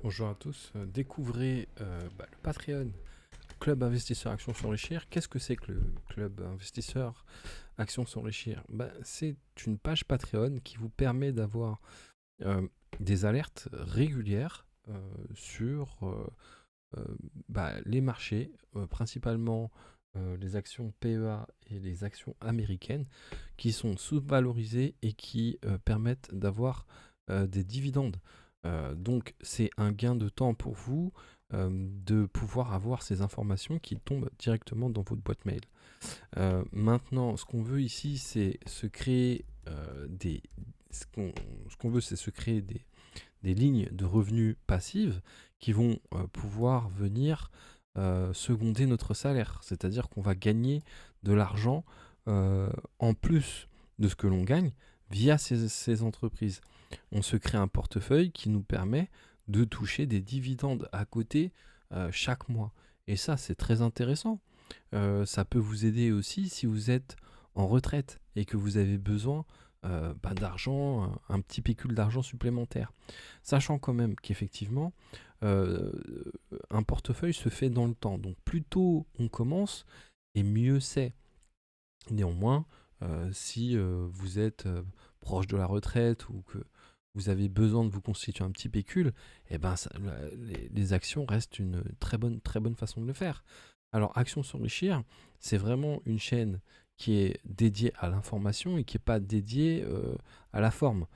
Bonjour à tous, découvrez le Patreon Club Investisseur Action s'enrichir. Qu'est-ce que c'est que le Club Investisseur Action s'enrichir? C'est une page Patreon qui vous permet d'avoir des alertes régulières sur les marchés, principalement les actions PEA et les actions américaines qui sont sous-valorisées et qui permettent d'avoir des dividendes. Donc c'est un gain de temps pour vous de pouvoir avoir ces informations qui tombent directement dans votre boîte mail. Maintenant, ce qu'on veut ici, c'est se créer des... Ce qu'on veut, c'est se créer des lignes de revenus passives qui vont pouvoir venir seconder notre salaire. C'est-à-dire qu'on va gagner de l'argent en plus de ce que l'on gagne via ces entreprises. On se crée un portefeuille qui nous permet de toucher des dividendes à côté chaque mois. Et ça, c'est très intéressant. Ça peut vous aider aussi si vous êtes en retraite et que vous avez besoin d'argent, un petit pécule d'argent supplémentaire. Sachant quand même qu'effectivement, euh, un portefeuille se fait dans le temps. Donc plus tôt on commence, et mieux c'est. Néanmoins, si vous êtes proche de la retraite ou que vous avez besoin de vous constituer un petit pécule, les actions restent une très bonne façon de le faire. Alors, Action s'enrichir, c'est vraiment une chaîne qui est dédiée à l'information et qui n'est pas dédiée à la forme.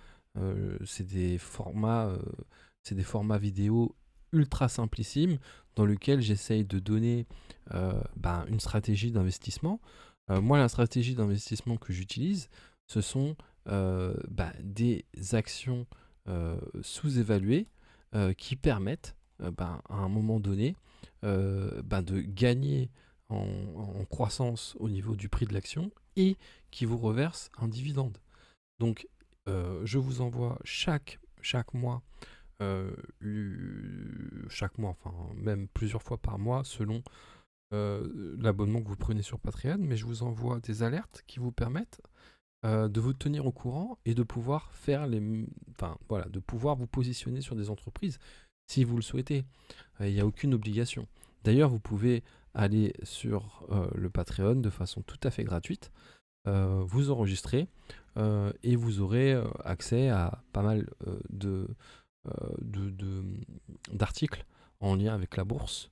C'est des formats vidéo ultra simplissimes dans lesquels j'essaye de donner une stratégie d'investissement. Moi, la stratégie d'investissement que j'utilise, ce sont des actions sous-évaluées qui permettent à un moment donné de gagner en croissance au niveau du prix de l'action et qui vous reverse un dividende. Donc, je vous envoie chaque mois, enfin même plusieurs fois par mois, selon l'abonnement que vous prenez sur Patreon, mais je vous envoie des alertes qui vous permettent de vous tenir au courant et de pouvoir de pouvoir vous positionner sur des entreprises si vous le souhaitez. Il n'y a aucune obligation. D'ailleurs, vous pouvez aller sur le Patreon de façon tout à fait gratuite, vous enregistrer et vous aurez accès à pas mal d'articles en lien avec la bourse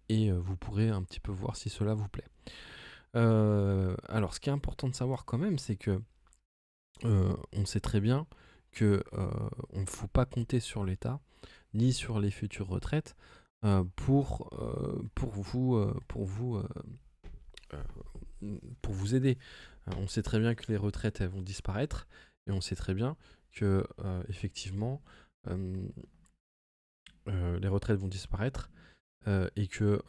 et vous pourrez un petit peu voir si cela vous plaît. Alors, ce qui est important de savoir quand même, c'est que on sait très bien que on ne faut pas compter sur l'État ni sur les futures retraites pour vous aider. On sait très bien que les retraites elles vont disparaître et on sait très bien que effectivement les retraites vont disparaître et que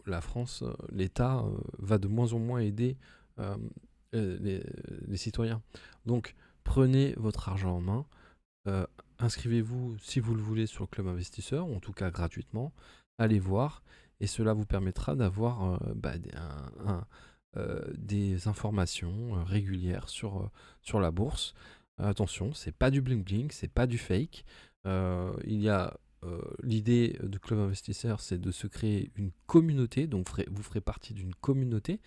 la France, l'État va de moins en moins aider euh, les citoyens. Donc prenez votre argent en main, euh, inscrivez-vous si vous le voulez sur le club investisseur, ou en tout cas gratuitement, allez voir, et cela vous permettra d'avoir des informations régulières sur la bourse. Attention, c'est pas du bling bling, c'est pas du fake. Il y a l'idée de Club Investisseur, c'est de se créer une communauté, donc vous ferez partie d'une communauté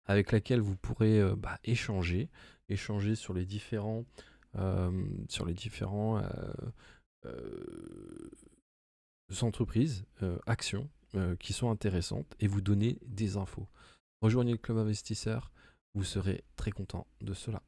avec laquelle vous pourrez échanger sur les différents entreprises, actions qui sont intéressantes et vous donner des infos. Rejoignez le Club Investisseur, vous serez très content de cela.